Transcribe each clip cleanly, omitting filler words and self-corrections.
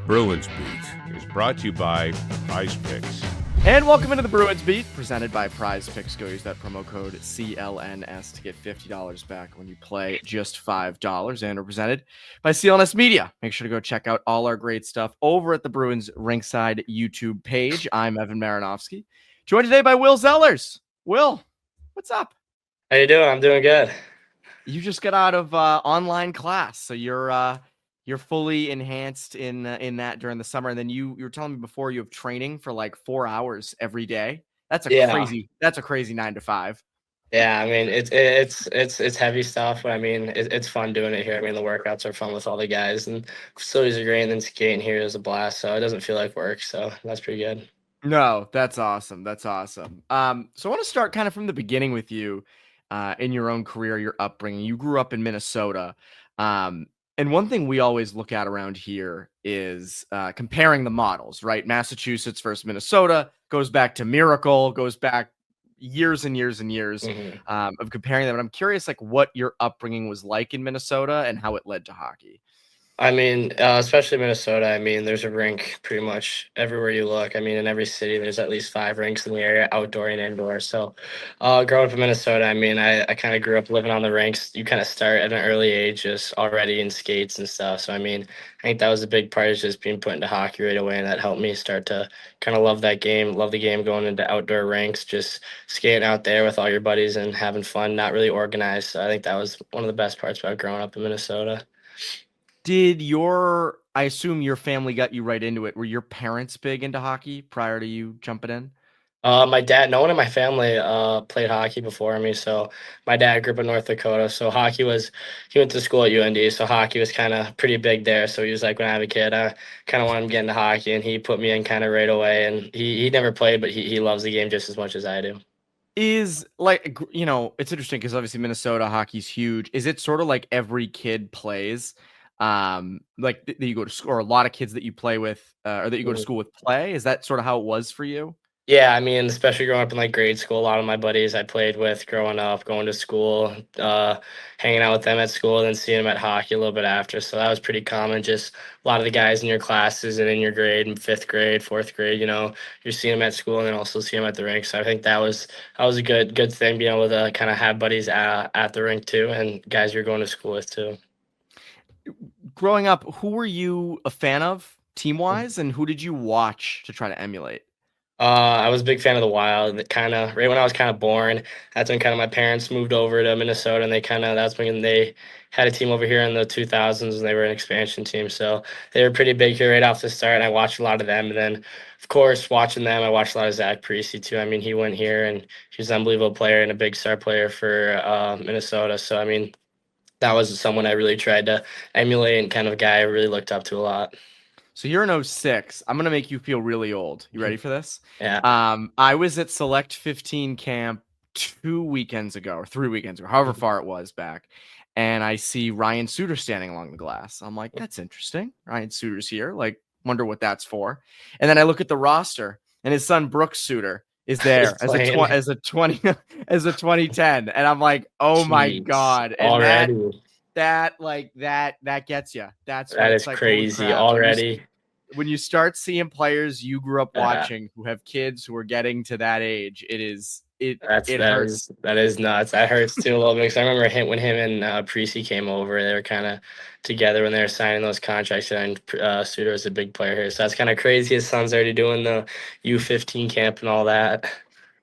Bruins Beat is brought to you by PrizePicks. And welcome into the Bruins Beat, presented by PrizePicks. Go use that promo code CLNS to get $50 back when you play just $5. And we're presented by CLNS Media. Make sure to go check out all our great stuff over at the Bruins Ringside YouTube page. I'm Evan Marinofsky, joined today by Will Zellers. Will, what's up? How you doing? I'm doing good. You just got out of online class, so you're fully enhanced in that during the summer. And then you were telling me before you have training for like 4 hours every day. That's a crazy 9 to 5. Yeah, I mean it's heavy stuff, but I mean it's fun doing it here. I mean the workouts are fun with all the guys, and facilities are great, and then skating here is a blast, so it doesn't feel like work. So that's pretty good. No, that's awesome. That's awesome. So I want to start kind of from the beginning with you, in your own career, your upbringing. You grew up in Minnesota. And one thing we always look at around here is comparing the models, right? Massachusetts versus Minnesota goes back to Miracle, goes back years and years and years of comparing them. And I'm curious, like, what your upbringing was like in Minnesota and how it led to hockey. I mean, especially Minnesota, I mean, there's a rink pretty much everywhere you look. I mean, in every city, there's at least 5 rinks in the area, outdoor and indoor. So growing up in Minnesota, I mean, I kind of grew up living on the rinks. You kind of start at an early age just already in skates and stuff. So, I mean, I think that was a big part, is just being put into hockey right away. And that helped me start to kind of love that game, love the game, going into outdoor rinks, just skating out there with all your buddies and having fun, not really organized. So I think that was one of the best parts about growing up in Minnesota. I assume your family got you right into it. Were your parents big into hockey prior to you jumping in? My dad, no one in my family played hockey before me. So my dad grew up in North Dakota. So he went to school at UND. So hockey was kind of pretty big there. So he was like, when I have a kid, I kind of want him to get into hockey. And he put me in kind of right away. And he never played, but he loves the game just as much as I do. Is like, it's interesting because obviously Minnesota hockey's huge. Is it sort of like every kid plays? Like that you go to school, or a lot of kids that you play with, or that you go to school with play? Is that sort of how it was for you? Yeah, I mean, especially growing up in like grade school, a lot of my buddies I played with growing up, going to school, hanging out with them at school, and then seeing them at hockey a little bit after. So that was pretty common. Just a lot of the guys in your classes and in your grade, in 5th grade, 4th grade, you're seeing them at school and then also seeing them at the rink. So I think that was a good thing, being able to kind of have buddies at the rink too, and guys you're going to school with too. Growing up, who were you a fan of team-wise, and who did you watch to try to emulate? I was a big fan of the Wild. Kind of right when I was kind of born, that's when kind of my parents moved over to Minnesota, and that's when they had a team over here in the 2000s, and they were an expansion team. So they were pretty big here right off the start, and I watched a lot of them. And then, of course, watching them, I watched a lot of Zach Parise too. I mean, he went here, and he was an unbelievable player and a big star player for Minnesota. So, I mean, that was someone I really tried to emulate, and kind of a guy I really looked up to a lot. So you're in 06. I'm going to make you feel really old. You ready for this? Yeah. I was at Select 15 camp 2 weekends ago, or 3 weekends ago, however far it was back. And I see Ryan Suter standing along the glass. I'm like, that's interesting. Ryan Suter's here. Like, wonder what that's for. And then I look at the roster, and his son Brooks Suter is there as a 2010. And I'm like, oh my God. And already. That gets you. That is like, crazy already. When you start seeing players you grew up watching who have kids who are getting to that age, it hurts. That is nuts. That hurts too a little bit, because I remember when him and Parise came over, they were kind of together when they were signing those contracts, and Suter was a big player here. So that's kind of crazy. His son's already doing the U15 camp and all that.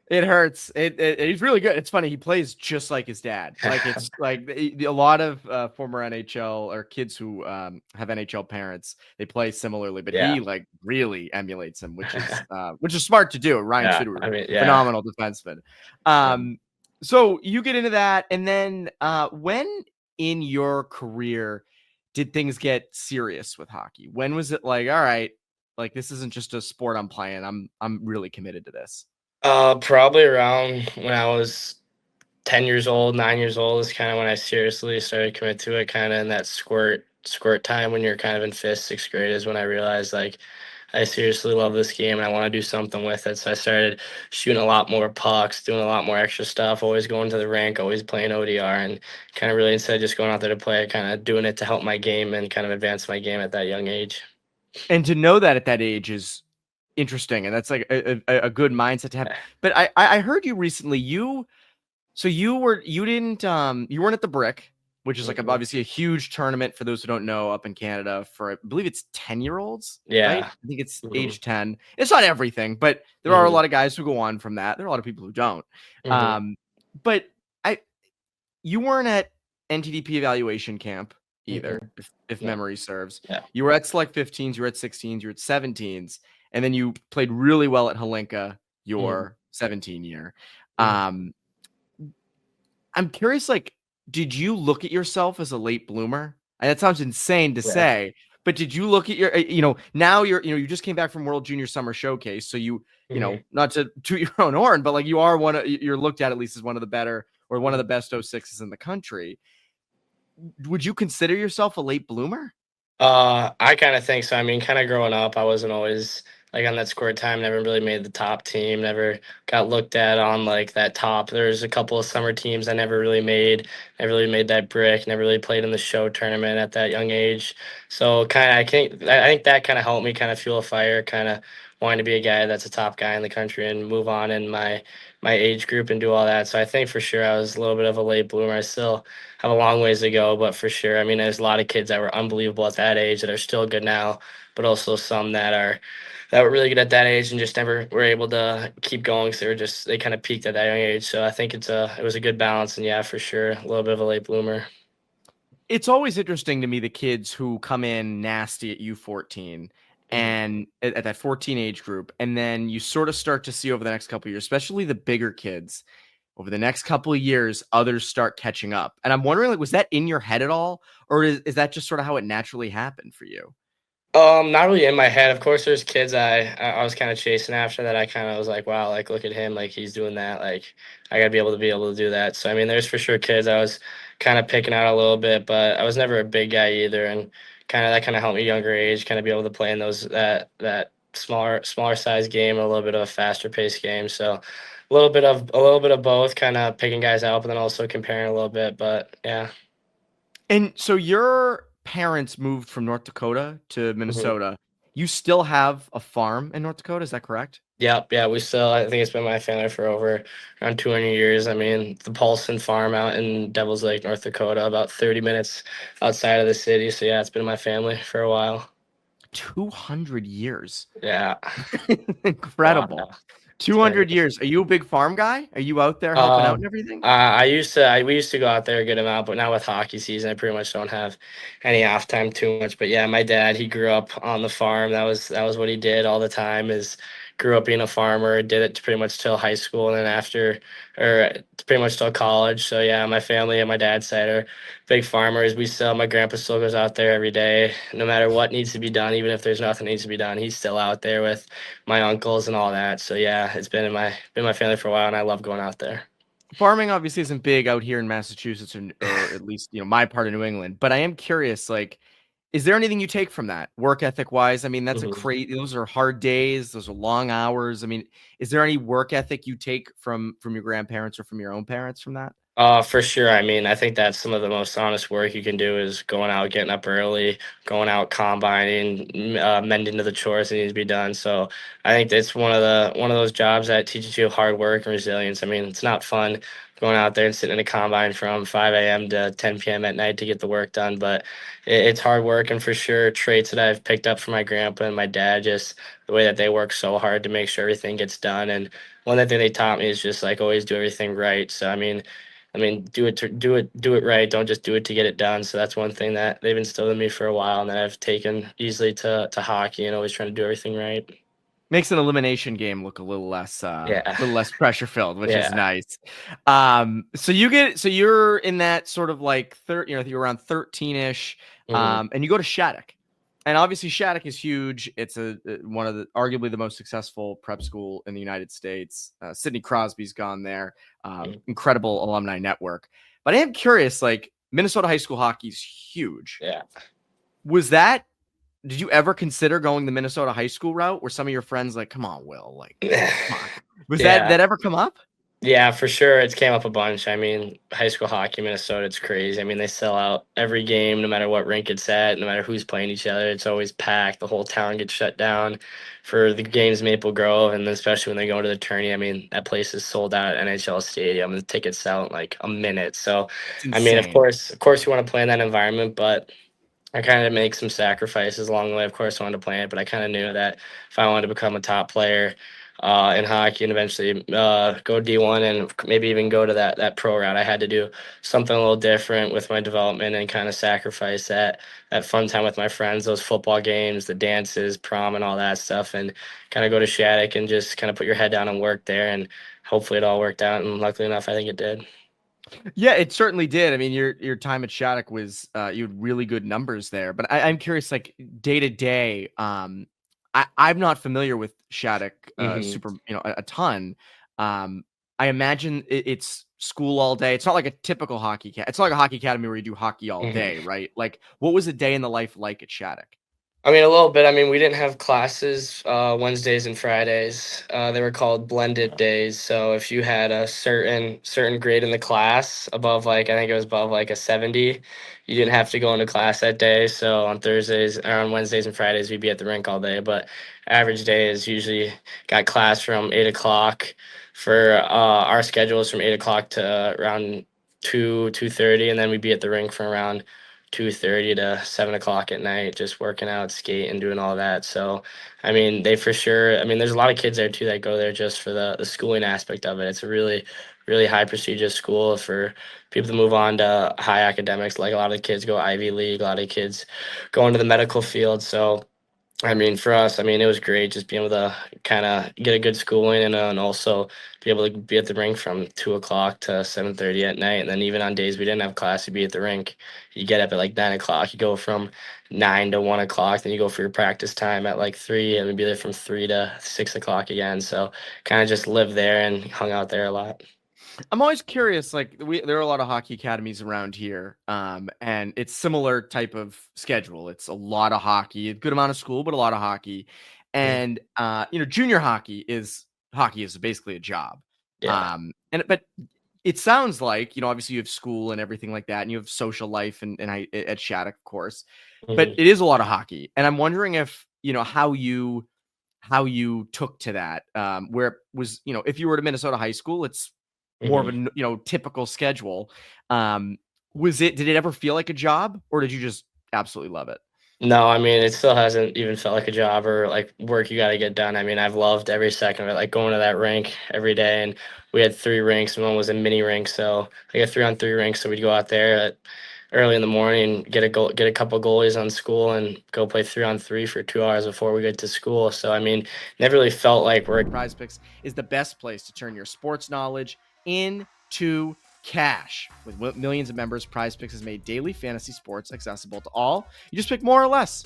It hurts. He's really good. It's funny. He plays just like his dad. Like, it's like a lot of former NHL or kids who have NHL parents, they play similarly, but he like really emulates him, which is smart to do. Ryan Suter, phenomenal defenseman. So you get into that, and then when in your career did things get serious with hockey? When was it like, all right, like this isn't just a sport I'm playing. I'm really committed to this. Probably around when I was 10 years old, 9 years old is kind of when I seriously started committing to it. Kind of in that squirt time when you're kind of in 5th, 6th grade is when I realized, like, I seriously love this game and I want to do something with it. So I started shooting a lot more pucks, doing a lot more extra stuff, always going to the rink, always playing ODR, and kind of really, instead of just going out there to play, kind of doing it to help my game and kind of advance my game at that young age. And to know that at that age is interesting, and that's like a good mindset to have. But I heard you recently. You weren't at the Brick, which is like obviously a huge tournament for those who don't know up in Canada for, I believe it's 10-year-olds, right? Yeah. I think it's age 10. It's not everything, but there are a lot of guys who go on from that. There are a lot of people who don't. But you weren't at NTDP evaluation camp either, if memory serves. Yeah. You were at Select 15s, you were at 16s, you were at 17s, and then you played really well at Hlinka your 17 year. I'm curious, like, did you look at yourself as a late bloomer? And that sounds insane to say, but did you look at your, now you just came back from World Junior Summer Showcase. So you not to toot your own horn, but like you are you're looked at least as one of the better or one of the best 06s in the country. Would you consider yourself a late bloomer? I kind of think so. I mean, kind of growing up, I wasn't always like on that score time, never really made the top team, never got looked at on like that top. There's a couple of summer teams I never really made that brick, never really played in the show tournament at that young age. So I think that kind of helped me kind of fuel a fire, kind of wanting to be a guy that's a top guy in the country and move on in my age group and do all that. So I think for sure I was a little bit of a late bloomer. I still have a long ways to go, but for sure, I mean, there's a lot of kids that were unbelievable at that age that are still good now, but also some that were really good at that age and just never were able to keep going. So they kind of peaked at that young age. So I think it was a good balance, and yeah, for sure, a little bit of a late bloomer. It's always interesting to me, the kids who come in nasty at U14 and at that 14 age group, and then you sort of start to see over the next couple of years, especially the bigger kids, over the next couple of years, others start catching up. And I'm wondering, like, was that in your head at all, or is that just sort of how it naturally happened for you? Not really in my head. Of course, there's kids I was kind of chasing after that. I kind of was like, wow, like look at him, like he's doing that. Like I gotta be able to do that. So I mean, there's for sure kids I was kind of picking out a little bit, but I was never a big guy either, and that kind of helped me younger age, kind of be able to play in those that smaller size game, a little bit of a faster paced game. So a little bit of both, kind of picking guys out, but then also comparing a little bit. But yeah. And so your parents moved from North Dakota to Minnesota. You still have a farm in North Dakota, is that correct? Yep, yeah, I think it's been my family for around 200 years. I mean, the Paulson farm out in Devil's Lake, North Dakota, about 30 minutes outside of the city. So yeah, it's been my family for a while. 200 years. Yeah. Incredible. Wow. 200 years. Are you a big farm guy? Are you out there helping out and everything? We used to go out there a good amount, but now with hockey season, I pretty much don't have any off time too much. But yeah, my dad, he grew up on the farm. That was what he did all the time, is grew up being a farmer, did it pretty much till high school, and then pretty much till college. So yeah, my family and my dad's side are big farmers. My grandpa still goes out there every day, no matter what needs to be done, even if there's nothing needs to be done. He's still out there with my uncles and all that. So yeah, it's been my family for a while, and I love going out there. Farming obviously isn't big out here in Massachusetts, or at least my part of New England. But I am curious, like, is there anything you take from that, work ethic wise? I mean, that's those are hard days. Those are long hours. I mean, is there any work ethic you take from your grandparents or from your own parents from that? For sure. I mean, I think that's some of the most honest work you can do, is going out, getting up early, going out combining, mending to the chores that need to be done. So I think that's one of those jobs that teaches you hard work and resilience. I mean, it's not fun going out there and sitting in a combine from 5 a.m. to 10 p.m. at night to get the work done, but it's hard work, and for sure traits that I've picked up from my grandpa and my dad, just the way that they work so hard to make sure everything gets done. And one thing they taught me is just like always do everything right. So I mean, do it right. Don't just do it to get it done. So that's one thing that they've instilled in me for a while, and that I've taken easily to hockey, and always trying to do everything right. Makes an elimination game look a little less pressure filled, which is nice. So you're in that sort of like you're around 13ish, and you go to Shattuck. And obviously Shattuck is huge. It's one of arguably the most successful prep school in the United States. Sidney Crosby's gone there. Incredible alumni network. But I am curious, like, Minnesota high school hockey is huge. Yeah. Did you ever consider going the Minnesota high school route? Were some of your friends like, come on, Will, like, come on. Was that ever come up? Yeah, for sure. It came up a bunch. I mean, high school hockey, Minnesota, it's crazy. I mean, they sell out every game, no matter what rink it's at, no matter who's playing each other. It's always packed. The whole town gets shut down for the games in Maple Grove, and then especially when they go to the tourney. I mean, that place is sold out at NHL Stadium. The tickets sell in like a minute. So, It's I mean, insane. of course, you want to play in that environment, but I kind of make some sacrifices along the way. Of course, I wanted to play it, but I kind of knew that if I wanted to become a top player in hockey and eventually go D1 and maybe even go to that pro route, I had to do something a little different with my development and kind of sacrifice that fun time with my friends, those football games, the dances, prom, and all that stuff, and kind of go to Shattuck and just kind of put your head down and work there. And hopefully, it all worked out. And luckily enough, I think it did. Yeah, it certainly did. I mean, your time at Shattuck was you had really good numbers there. But I'm curious, like day to day. I'm not familiar with Shattuck Hmm. super, a ton. I imagine it's school all day. It's not like a typical hockey It's not like a hockey academy where you do hockey all day, Hmm. right? Like, what was a day in the life like at Shattuck? I mean, a little bit. I mean, we didn't have classes Wednesdays and Fridays. They were called blended days. So if you had a certain grade in the class above, like I think it was above like a 70, you didn't have to go into class that day. So on Thursdays or on Wednesdays and Fridays, we'd be at the rink all day. But average day is usually got class from 8 o'clock. For our schedule is from 8 o'clock to around 2:30, and then we'd be at the rink from around 2:30 to 7 o'clock at night, just working out, skating, doing all that. So, I mean, they for sure. I mean, there's a lot of kids there too that go there just for the schooling aspect of it. It's a really high prestigious school for people to move on to high academics. Like a lot of the kids go Ivy League, a lot of kids go into the medical field. So I mean, for us, I mean, it was great just being able to kind of get a good schooling and also be able to be at the rink from 2 o'clock to 7:30 at night. And then even on days we didn't have class, you'd be at the rink. You get up at like 9 o'clock. You go from 9 to 1 o'clock. Then you go for your practice time at like 3, and we'd be there from 3 to 6 o'clock again. So kind of just lived there and hung out there a lot. I'm always curious. Like there are a lot of hockey academies around here, and it's similar type of schedule. It's a lot of hockey, a good amount of school, but a lot of hockey. Mhm. And junior hockey is basically a job. Yeah. But it sounds like obviously you have school and everything like that, and you have social life and at Shattuck, of course. But Hmm. it is a lot of hockey, and I'm wondering if how you took to that. Where it was, if you were to Minnesota high school, it's more of Hmm. a typical schedule. Um, did it ever feel like a job, or did you just absolutely love it? No, I mean, it still hasn't even felt like a job or like work you got to get done. I mean, I've loved every second of it, like going to that rink every day. And we had 3 rinks, and one was a mini rink. So like a 3-on-3 rink. So we'd go out there early in the morning, get a goal, get a couple goalies on school, and go play 3-on-3 for 2 hours before we get to school. So I mean, never really felt like we're PrizePicks is the best place to turn your sports knowledge into cash. With millions of members, PrizePicks has made daily fantasy sports accessible to all. You just pick more or less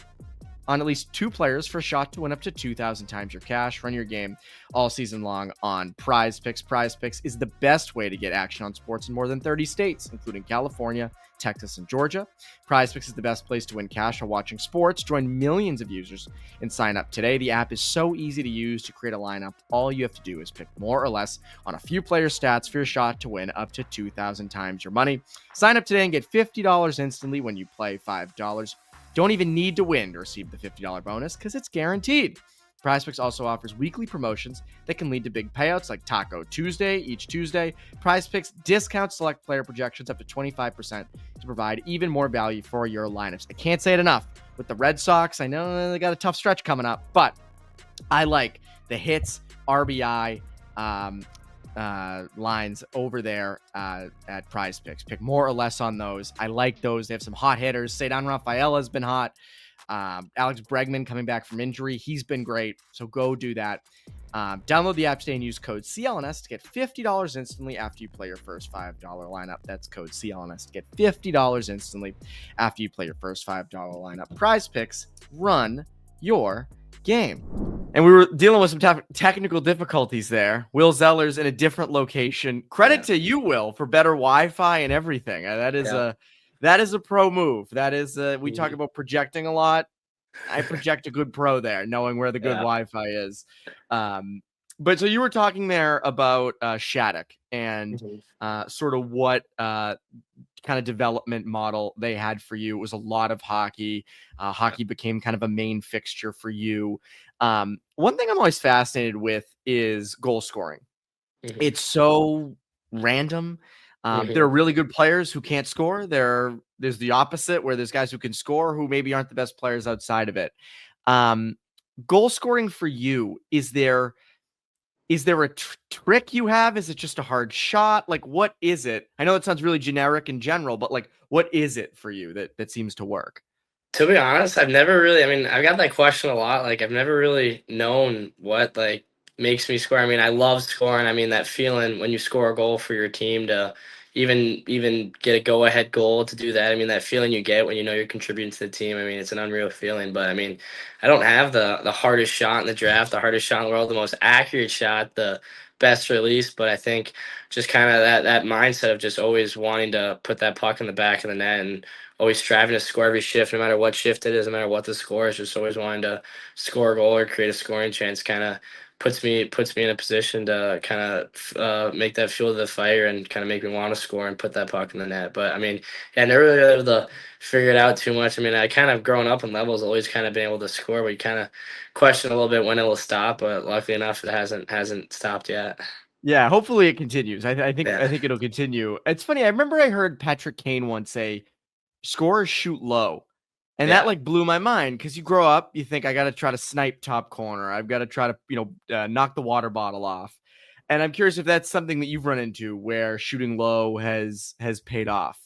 on at least 2 players for a shot to win up to 2,000 times your cash. Run your game all season long on PrizePicks. PrizePicks is the best way to get action on sports in more than 30 states, including California, Texas, and Georgia. PrizePicks is the best place to win cash while watching sports. Join millions of users and sign up today. The app is so easy to use. To create a lineup, all you have to do is pick more or less on a few player stats for your shot to win up to 2,000 times your money. Sign up today and get $50 instantly when you play $5. Don't even need to win to receive the $50 bonus because it's guaranteed. PrizePicks also offers weekly promotions that can lead to big payouts like Taco Tuesday each Tuesday. PrizePicks discounts select player projections up to 25% to provide even more value for your lineups. I can't say it enough. With the Red Sox, I know they got a tough stretch coming up, but I like the hits, RBI, lines over there at PrizePicks. Pick more or less on those. I like those. They have some hot hitters. Cedar Rafaela has been hot. Alex Bregman coming back from injury. He's been great. So go do that. Download the app today and use code CLNS to get $50 instantly after you play your first $5 lineup. That's code CLNS to get $50 instantly after you play your first $5 lineup. PrizePicks, run your game. And we were dealing with some technical difficulties there. Will Zellers in a different location. Credit to you, Will, for better Wi-Fi and everything. That is a pro move. That is we talk about projecting a lot. I project a good pro there, knowing where the good Yeah. Wi-Fi is. But so you were talking there about Shattuck and Mhm. sort of what kind of development model they had for you. It was a lot of hockey. Hockey became kind of a main fixture for you. One thing I'm always fascinated with is goal scoring. Mhm. It's so random. There are Mhm. really good players who can't score. There's the opposite where there's guys who can score who maybe aren't the best players outside of it. Um, Goal scoring for you, is there a trick you have? Is it just a hard shot? Like, what is it? I know it sounds really generic in general, but like, what is it for you that seems to work? To be honest, I've never really, I mean, I've got that question a lot. Like, I've never really known what, like, makes me score. I mean, I love scoring. I mean, that feeling when you score a goal for your team to even get a go-ahead goal to do that. I mean, that feeling you get when you know you're contributing to the team. I mean, it's an unreal feeling. But I mean, I don't have the hardest shot in the draft, the hardest shot in the world, the most accurate shot, the best release. But I think just kind of that mindset of just always wanting to put that puck in the back of the net and always striving to score every shift, no matter what shift it is, no matter what the score is, just always wanting to score a goal or create a scoring chance kind of puts me in a position to kind of make that fuel to the fire and kind of make me want to score and put that puck in the net. But I mean, yeah, I never really able to figure it out too much. I mean, I kind of growing up in levels, always kind of been able to score, but you kind of question a little bit when it will stop. But luckily enough, it hasn't stopped yet. Yeah, hopefully it continues. I Yeah, think it'll continue. It's funny. I remember I heard Patrick Kane once say, "Scorers shoot low," and that yeah. like blew my mind because you grow up, you think I got to try to snipe top corner. I've got to try to knock the water bottle off. And I'm curious if that's something that you've run into where shooting low has paid off.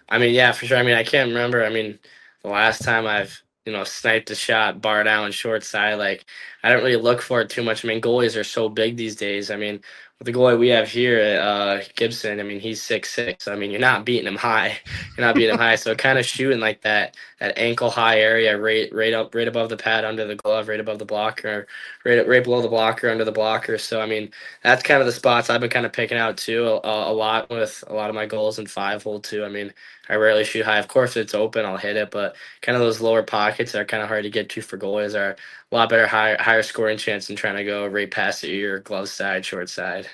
I mean, yeah, for sure. I mean, I can't remember. I mean, the last time I've sniped a shot, bar down, short side. Like, I don't really look for it too much. I mean, goalies are so big these days. I mean, with the goalie we have here, Gibson. I mean, he's 6'6". I mean, you're not beating him high. You're not beating him high. So kind of shooting like that ankle high area, right above the pad, under the glove, right above the blocker, right below the blocker, under the blocker. So I mean, that's kind of the spots I've been kind of picking out too, a lot with a lot of my goals in 5-hole too. I mean, I rarely shoot high. Of course, if it's open, I'll hit it, but kind of those lower pockets that are kind of hard to get to for goalies are a lot better, higher scoring chance than trying to go right past your glove side, short side.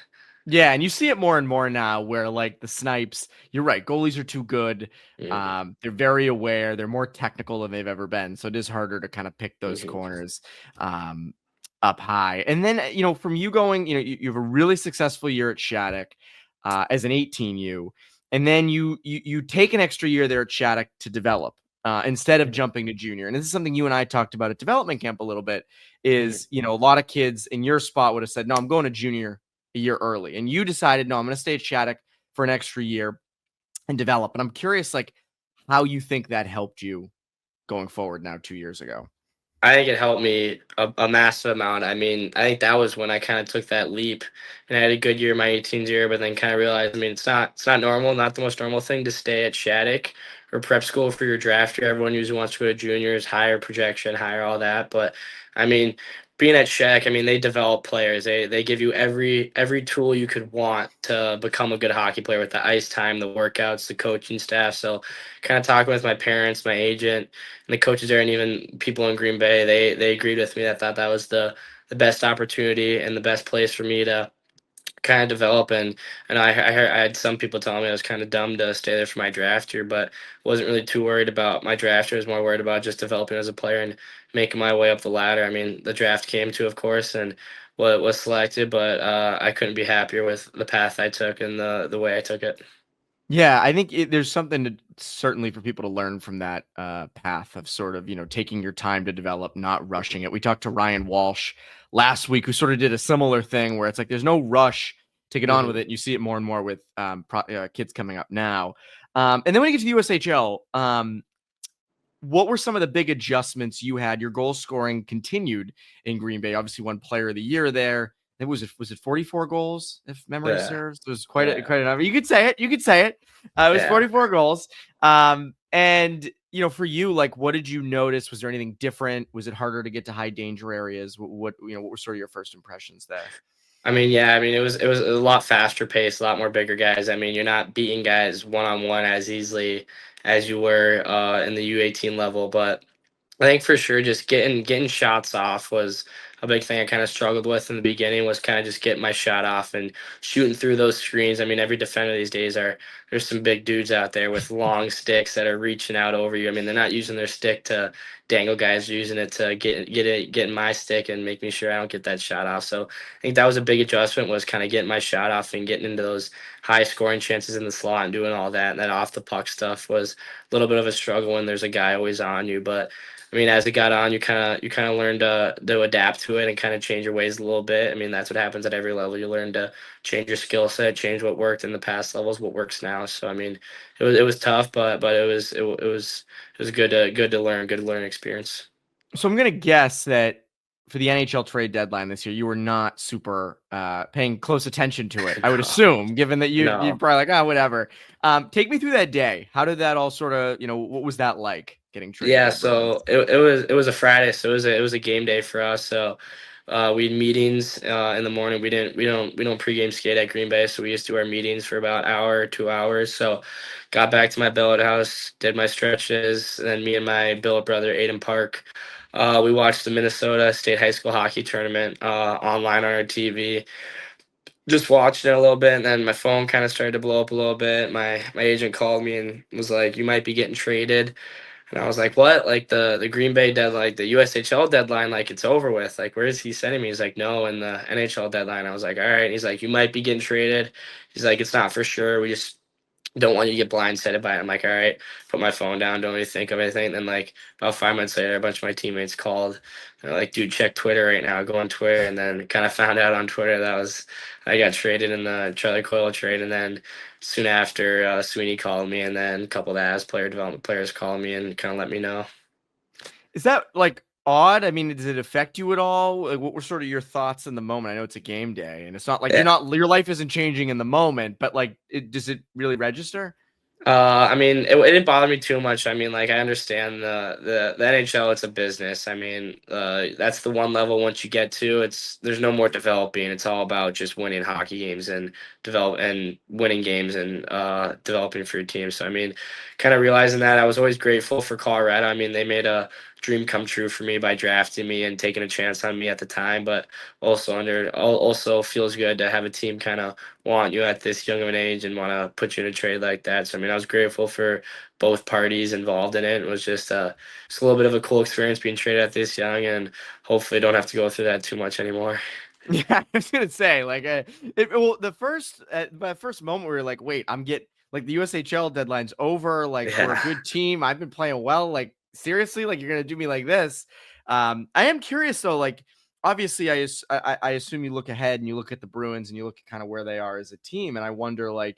Yeah, and you see it more and more now where like the snipes, you're right, goalies are too good. Mm-hmm. They're very aware, they're more technical than they've ever been. So it is harder to kind of pick those Mm-hmm. corners um up high. And then from you going, you have a really successful year at Shattuck as an 18U, and then you take an extra year there at Shattuck to develop instead of jumping to junior. And this is something you and I talked about at development camp a little bit Mm-hmm. is, a lot of kids in your spot would have said, "No, I'm going to junior a year early," and you decided, "No, I'm going to stay at Shattuck for an extra year and develop." And I'm curious, like, how you think that helped you going forward now 2 years ago. I think it helped me a massive amount. I mean, I think that was when I kind of took that leap, and I had a good year my 18th year, but then kind of realized, I mean, it's not normal, not the most normal thing to stay at Shattuck or prep school for your draft year. Everyone usually wants to go to juniors, higher projection, higher all that. But I mean, being at Shattuck, I mean, they develop players. They give you every tool you could want to become a good hockey player with the ice time, the workouts, the coaching staff. So, kind of talking with my parents, my agent and the coaches there and even people in Green Bay, they agreed with me. I thought that was the best opportunity and the best place for me to kind of develop. And I had some people telling me I was kind of dumb to stay there for my draft year, but wasn't really too worried about my draft year. I was more worried about just developing as a player and making my way up the ladder. I mean, the draft came to, of course, and what was selected, but I couldn't be happier with the path I took and the way I took it. Yeah, I think there's something to certainly for people to learn from that path of sort of, taking your time to develop, not rushing it. We talked to Ryan Walsh last week, who sort of did a similar thing where it's like there's no rush to get on with Hmm. it. And you see it more and more with kids coming up now. And then when you get to the USHL, what were some of the big adjustments you had? Your goal scoring continued in Green Bay. Obviously, won Player of the Year there. Was it 44 goals if memory Yeah, serves? It was yeah, quite a number. You could say it. You could say it. It was yeah. 44 goals. And for you, like, what did you notice? Was there anything different? Was it harder to get to high danger areas? What were sort of your first impressions there? I mean, yeah, I mean it was a lot faster pace, a lot more bigger guys. I mean, you're not beating guys one on one as easily as you were in the U18 level, but I think for sure just getting shots off was a big thing I kind of struggled with in the beginning was kind of just getting my shot off and shooting through those screens. I mean, every defender these days there's some big dudes out there with long sticks that are reaching out over you. I mean, they're not using their stick to dangle guys, they're using it to get in my stick and make me sure I don't get that shot off. So I think that was a big adjustment, was kind of getting my shot off and getting into those high scoring chances in the slot and doing all that. And that off the puck stuff was a little bit of a struggle when there's a guy always on you. But I mean, as it got on, you kind of learned to adapt to it and kind of change your ways a little bit. I mean, that's what happens at every level. You learn to change your skill set, change what worked in the past levels, what works now. So I mean, it was tough, but it was good to learn, good learning experience. So I'm gonna guess that for the NHL trade deadline this year, you were not super paying close attention to it. I would assume, given that you're No. probably like, whatever. Take me through that day. How did that all sort of, what was that like getting traded? Yeah, to the Bruins? so it was a Friday, so it was a game day for us. So we had meetings in the morning. We don't pregame skate at Green Bay, so we used to do our meetings for about an hour, 2 hours. So got back to my billet house, did my stretches, and then me and my billet brother Aiden Park. We watched the Minnesota State High School Hockey Tournament online on our TV. Just watched it a little bit, and then my phone kind of started to blow up a little bit. My agent called me and was like, "You might be getting traded." And I was like, "What? Like the Green Bay deadline, like the USHL deadline, like it's over with. Like where is he sending me?" He's like, "No, in the NHL deadline." I was like, "All right." And he's like, "You might be getting traded." He's like, "It's not for sure. We just don't want you to get blindsided by it." I'm like, "All right." Put my phone down, don't really think of anything. Then like about 5 minutes later, a bunch of my teammates called. They're like, "Dude, check Twitter right now. Go on Twitter." And then kind of found out on Twitter that I got traded in the Charlie Coyle trade. And then soon after, Sweeney called me, and then a couple of the AS player development players called me and kind of let me know. Is that like odd? I mean, does it affect you at all? Like, what were sort of your thoughts in the moment? I know it's a game day, and it's not like your life isn't changing in the moment, but like, does it really register? I mean, it didn't bother me too much. I mean, like I understand the NHL, it's a business. I mean, that's the one level once you get to, there's no more developing. It's all about just winning hockey games and winning games and developing for your team. So I mean, kind of realizing that, I was always grateful for Colorado. I mean, they made a dream come true for me by drafting me and taking a chance on me at the time, but also feels good to have a team kind of want you at this young of an age and want to put you in a trade like that. So I mean, I was grateful for both parties involved in it. It was just a little bit of a cool experience being traded at this young, and hopefully don't have to go through that too much anymore. Yeah, I was gonna say like, my first moment we were like, wait, like the USHL deadline's over. Like we're a Yeah. good team. I've been playing well. Like seriously, like you're gonna do me like this. I am curious though. Like obviously, I assume you look ahead and you look at the Bruins and you look at kind of where they are as a team, and I wonder like,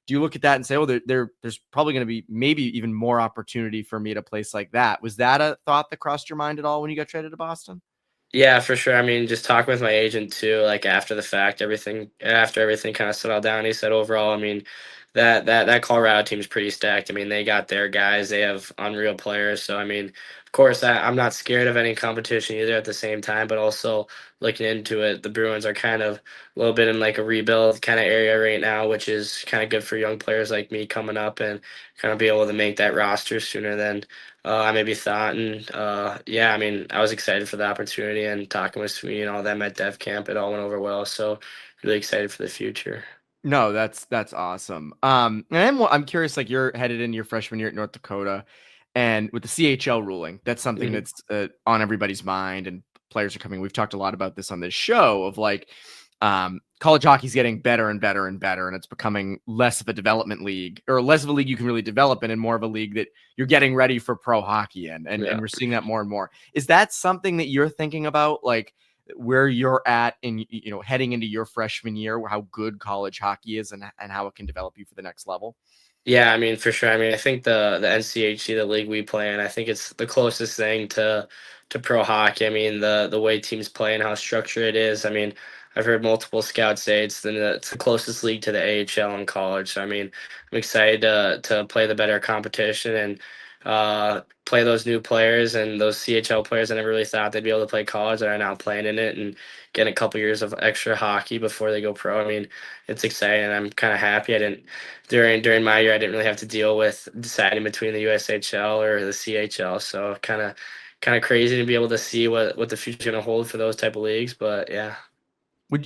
do you look at that and say, oh, there's probably going to be maybe even more opportunity for me at a place like that? Was that a thought that crossed your mind at all when you got traded to Boston? Yeah, for sure. I mean, just talking with my agent too, like after the fact, after everything kind of settled down, he said overall, I mean, that Colorado team's pretty stacked. I mean, they got their guys, they have unreal players. So I mean, of course, I'm not scared of any competition either at the same time, but also looking into it, the Bruins are kind of a little bit in like a rebuild kind of area right now, which is kind of good for young players like me coming up and kind of be able to make that roster sooner than I maybe thought. And yeah, I mean, I was excited for the opportunity, and talking with Sweeney and all them at Dev Camp, it all went over well. So really excited for the future. No, that's awesome. And I'm curious, like you're headed into your freshman year at North Dakota, and with the CHL ruling, that's something Mhm. that's on everybody's mind, and players are coming. We've talked a lot about this on this show of like, college hockey's getting better and better and better, and it's becoming less of a development league or less of a league you can really develop in, and more of a league that you're getting ready for pro hockey in, and Yeah. we're seeing that more and more. Is that something that you're thinking about, like? Where you're at in heading into your freshman year, how good college hockey is and how it can develop you for the next level? Yeah, I mean, for sure. I mean, I think the NCHC, the league we play in, I think it's the closest thing to pro hockey. I mean, the way teams play and how structured it is. I mean, I've heard multiple scouts say it's the closest league to the AHL in college. So I mean, I'm excited to play the better competition and play those new players and those CHL players I never really thought they'd be able to play college that are now playing in it and getting a couple years of extra hockey before they go pro. I mean, it's exciting, and I'm kind of happy. I didn't during my year, I didn't really have to deal with deciding between the USHL or the CHL. So kind of kind of crazy to be able to see what the future's gonna hold for those type of leagues. But yeah,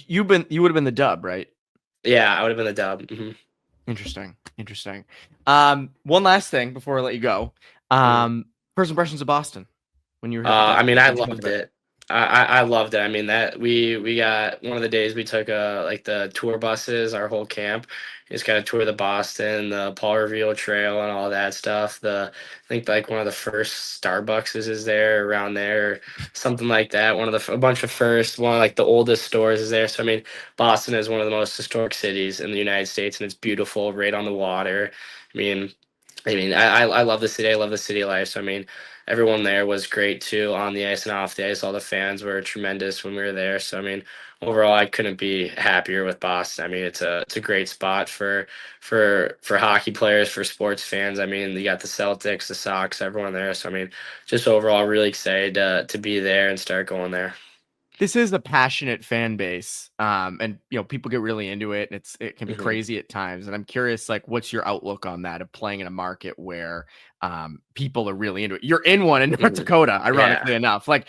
You would have been the dub, right? yeah, I would have been the dub. Interesting. One last thing before I let you go. First impressions of Boston when you were here. I mean, I loved it. I loved it. I mean, that we got one of the days we took like the tour buses, our whole camp just kind of tour the Boston, the Paul Revere Trail and all that stuff. I think like one of the first Starbucks is there around there, something like that. A bunch of first, one of like the oldest stores is there. So I mean, Boston is one of the most historic cities in the United States, and it's beautiful, right on the water. I love the city. I love the city life. So I mean, everyone there was great too, on the ice and off the ice. All the fans were tremendous when we were there. So I mean, overall, I couldn't be happier with Boston. I mean, it's a great spot for hockey players, for sports fans. I mean, you got the Celtics, the Sox, everyone there. So I mean, just overall, really excited to be there and start going there. This is a passionate fan base, and people get really into it, and it can be crazy at times. And I'm curious, like, what's your outlook on that of playing in a market where people are really into it? You're in one in North Dakota, ironically enough. Like,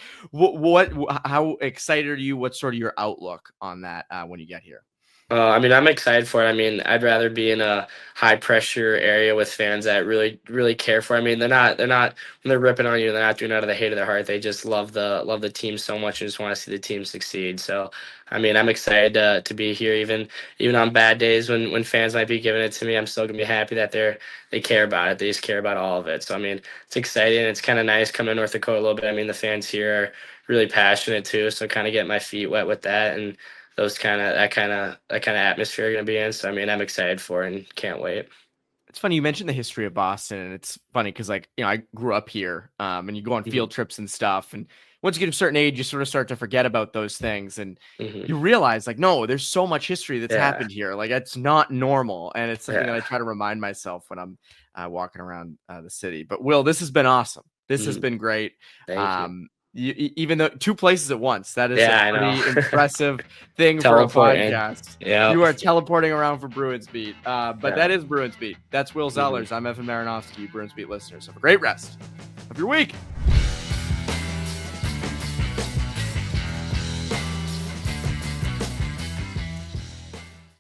how excited are you? What's sort of your outlook on that when you get here? I mean, I'm excited for it. I mean, I'd rather be in a high pressure area with fans that really, really care for it. I mean, they're not when they're ripping on you, they're not doing it out of the hate of their heart. They just love the team so much and just want to see the team succeed. So, I mean, I'm excited to be here, even on bad days when fans might be giving it to me. I'm still gonna be happy that they care about it. They just care about all of it. So, I mean, it's exciting. It's kind of nice coming to North Dakota a little bit. I mean, the fans here are really passionate too. So, kind of get my feet wet with that and that kind of atmosphere you're gonna be in. So I mean, I'm excited for it and can't wait. It's funny you mentioned the history of Boston, and it's funny because I grew up here, and you go on field trips and stuff, and once you get to a certain age, you sort of start to forget about those things, and you realize like, no, there's so much history that's happened here. Like, it's not normal, and it's something that I try to remind myself when I'm walking around the city. But Will, this has been awesome. This has been great. Thank you. Even though 2 places at once, that is a pretty impressive thing for a podcast. Yeah, you are teleporting around for Bruins Beat, but that is Bruins Beat. That's Will Zellers. I'm Evan Marinofsky, Bruins Beat listeners. Have a great rest of your week.